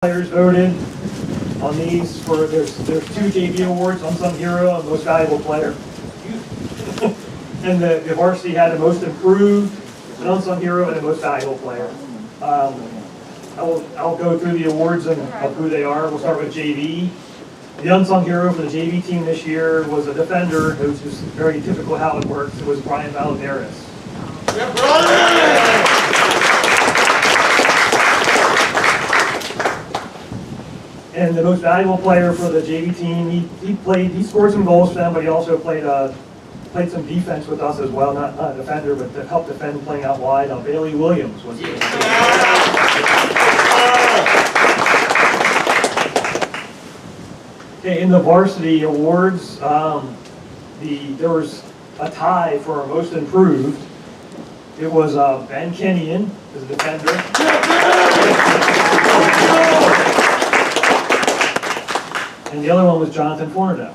Players voted on these for there's two JV awards, unsung hero and most valuable player. And the varsity had the most improved, an unsung hero, and the most valuable player. I'll go through the awards and of who they are. We'll start with JV. The unsung hero for the JV team this year was a defender, which is very typical how it works. It was Brian Valadares. Yeah, Brian! And the most valuable player for the JV team, he scored some goals for them, but he also played some defense with us as well, not a defender, but to help defend playing out wide. Bailey Williams was the Okay, in the varsity awards, there was a tie for most improved. It was Ben Kenyon as a defender. And the other one was Jonathan Fornadell.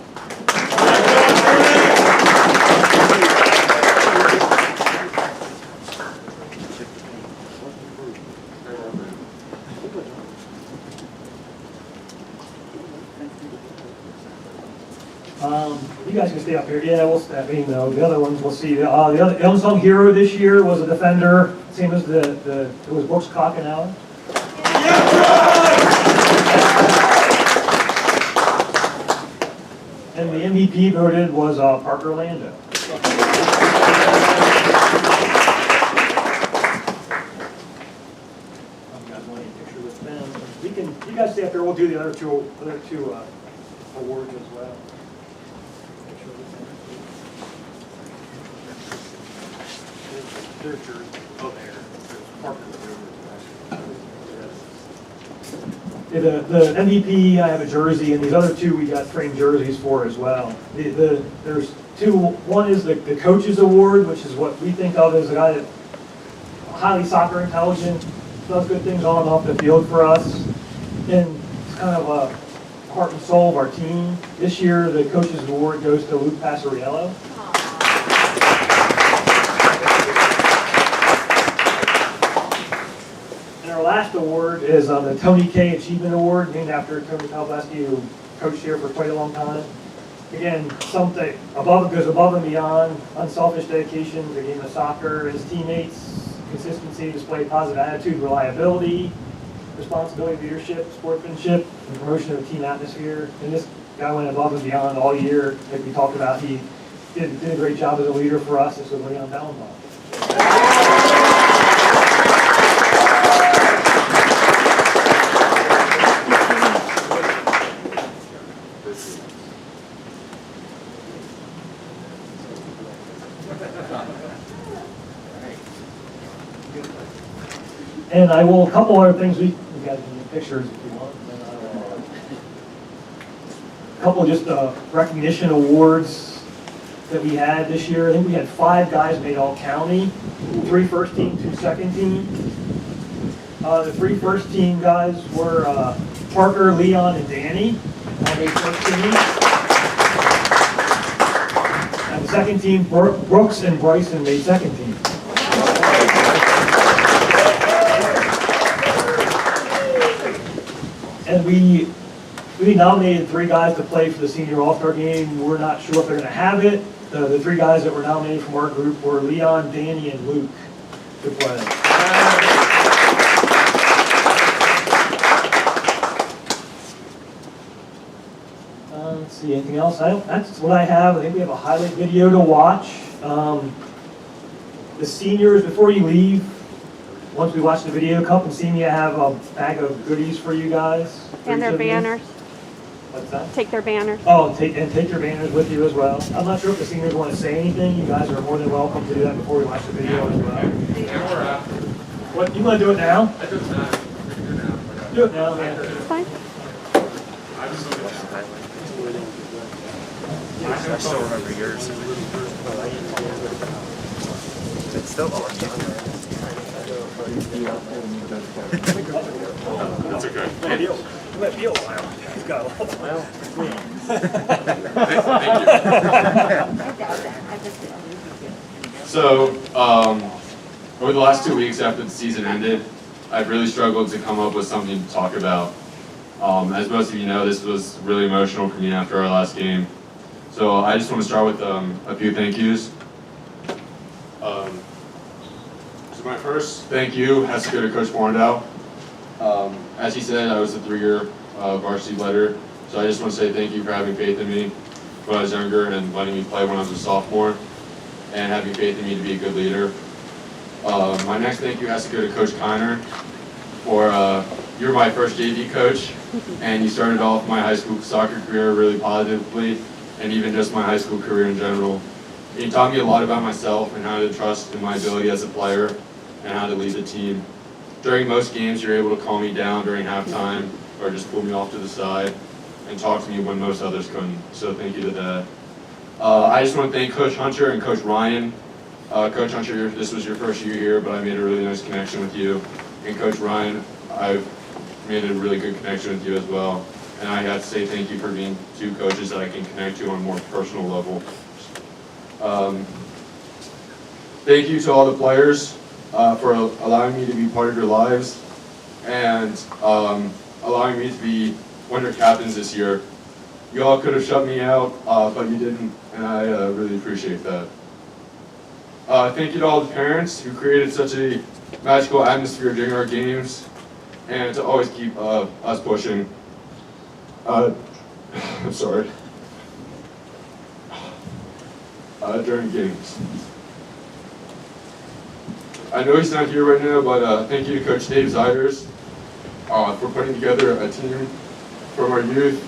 You guys can stay up here. Yeah, we'll step in though. The other ones we'll see. The other unsung hero this year was a defender, same as it was Brooks Cockenauer. And the MVP voted was Parker Lando. You guys want a picture with them? You guys stay up here. We'll do the other two awards as well. There's yours. Oh, there. There's Parker. The MVP, I have a jersey, and these other two we got framed jerseys for as well. There's two. One is the coaches award, which is what we think of as a guy that highly soccer intelligent, does good things on and off the field for us, and it's kind of a heart and soul of our team. This year, the coaches award goes to Luke Passariello. Our last award is the Tony K. Achievement Award, named after Tony Palbleski, who coached here for quite a long time. Again, something goes above and beyond, unselfish dedication to the game of soccer, his teammates, consistency, display positive attitude, reliability, responsibility, leadership, sportsmanship, and promotion of the team atmosphere. And this guy went above and beyond all year, like we talked about. He did a great job as a leader for us. This was Leon Ballenbaum. And I will, a couple other things, we got pictures if you want. A couple just recognition awards that we had this year. I think we had 5 guys made all-county, 3 first team, 2 second team. The 3 first team guys were Parker, Leon, and Danny, all made first team. And the second team, Brooks and Bryson made second team. And we nominated 3 guys to play for the senior all-star game. We're not sure if they're going to have it. The 3 guys that were nominated from our group were Leon, Danny, and Luke to play. Let's see, anything else? That's what I have. I think we have a highlight video to watch. The seniors, before you leave, once we watch the video, come and see me. I have a bag of goodies for you guys. And their banners. What's that? Take their banners. Oh, take your banners with you as well. I'm not sure if the seniors want to say anything. You guys are more than welcome to do that before we watch the video as well. What, you want to do it now? I do it now. Do it now, man. It's fine. I still remember yours. It's still on. That's okay. It might be a while. He's got a while. So, over the last 2 weeks after the season ended, I've really struggled to come up with something to talk about. As most of you know, this was really emotional for me after our last game. So I just want to start with a few thank yous. So my first thank you has to go to Coach Warndow. As he said, I was a 3-year varsity leader, so I just want to say thank you for having faith in me when I was younger and letting me play when I was a sophomore and having faith in me to be a good leader. My next thank you has to go to Coach Kiner for you were my first JV coach, and you started off my high school soccer career really positively, and even just my high school career in general. You taught me a lot about myself and how to trust in my ability as a player and how to lead the team. During most games, you're able to calm me down during halftime or just pull me off to the side and talk to me when most others couldn't. So thank you to that. I just want to thank Coach Hunter and Coach Ryan. Coach Hunter, this was your first year here, but I made a really nice connection with you. And Coach Ryan, I've made a really good connection with you as well. And I have to say thank you for being two coaches that I can connect to on a more personal level. Thank you to all the players for allowing me to be part of your lives and allowing me to be one of your captains this year. You all could have shut me out, but you didn't, and I really appreciate that. Thank you to all the parents who created such a magical atmosphere during our games and to always keep us pushing. I'm sorry. During games. I know he's not here right now, but thank you to Coach Dave Ziders for putting together a team from our youth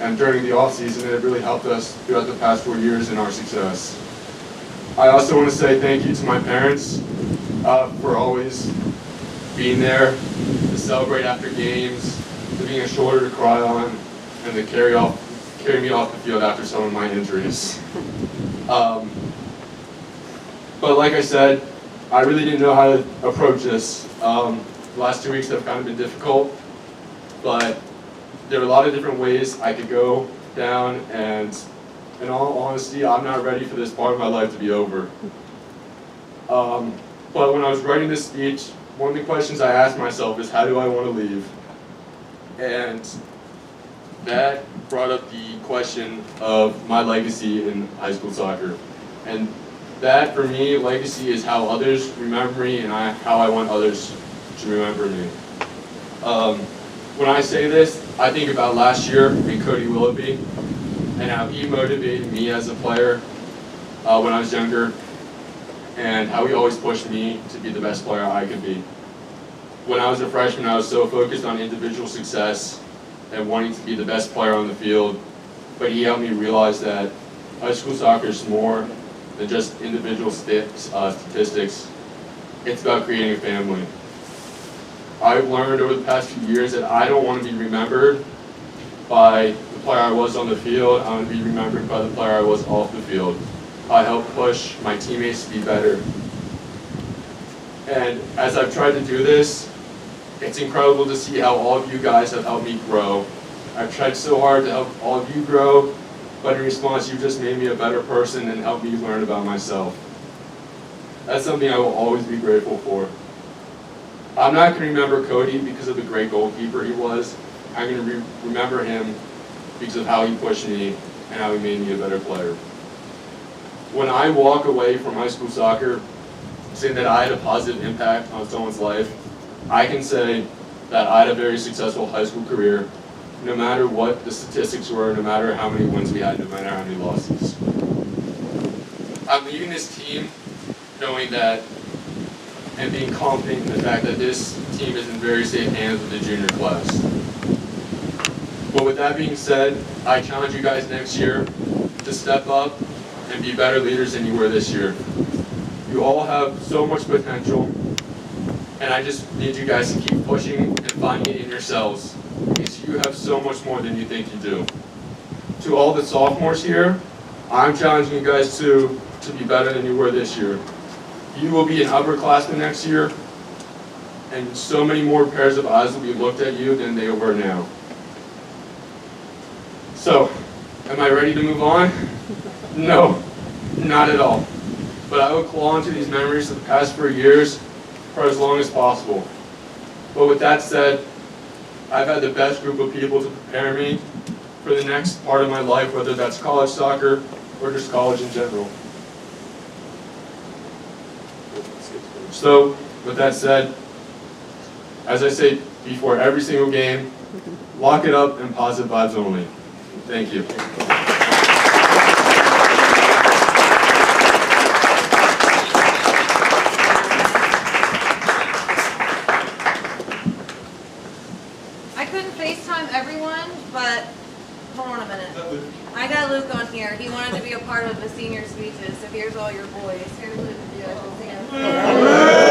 and during the off season. It really helped us throughout the past 4 years in our success. I also want to say thank you to my parents for always being there to celebrate after games, to being a shoulder to cry on, and to carry me off the field after some of my injuries. But like I said, I really didn't know how to approach this. The last 2 weeks have kind of been difficult, but there are a lot of different ways I could go down, and in all honesty, I'm not ready for this part of my life to be over. But when I was writing this speech, one of the questions I asked myself is, how do I want to leave? And that brought up the question of my legacy in high school soccer. And that, for me, legacy is how others remember me and how I want others to remember me. When I say this, I think about last year in Cody Willoughby and how he motivated me as a player when I was younger and how he always pushed me to be the best player I could be. When I was a freshman, I was so focused on individual success and wanting to be the best player on the field, but he helped me realize that high school soccer is more than just individual statistics. It's about creating a family. I've learned over the past few years that I don't want to be remembered by the player I was on the field. I want to be remembered by the player I was off the field. I helped push my teammates to be better. And as I've tried to do this, it's incredible to see how all of you guys have helped me grow. I've tried so hard to help all of you grow, but in response, you just made me a better person and helped me learn about myself. That's something I will always be grateful for. I'm not going to remember Cody because of the great goalkeeper he was. I'm going to remember him because of how he pushed me and how he made me a better player. When I walk away from high school soccer, saying that I had a positive impact on someone's life, I can say that I had a very successful high school career, no matter what the statistics were, no matter how many wins we had, no matter how many losses. I'm leaving this team knowing that and being confident in the fact that this team is in very safe hands with the junior class. But with that being said, I challenge you guys next year to step up and be better leaders than you were this year. You all have so much potential, and I just need you guys to keep pushing and finding it in yourselves, because you have so much more than you think you do. To all the sophomores here, I'm challenging you guys to be better than you were this year. You will be an upperclassman next year, and so many more pairs of eyes will be looked at you than they were now. So, am I ready to move on? No, not at all. But I will claw into these memories of the past 4 years for as long as possible. But with that said, I've had the best group of people to prepare me for the next part of my life, whether that's college soccer or just college in general. So, with that said, as I say before every single game, lock it up and positive vibes only. Thank you. I couldn't FaceTime everyone, but hold on a minute. I got Luke on here. He wanted to be a part of the senior speeches, so here's all your boys. Here's Luke, if you guys can see him.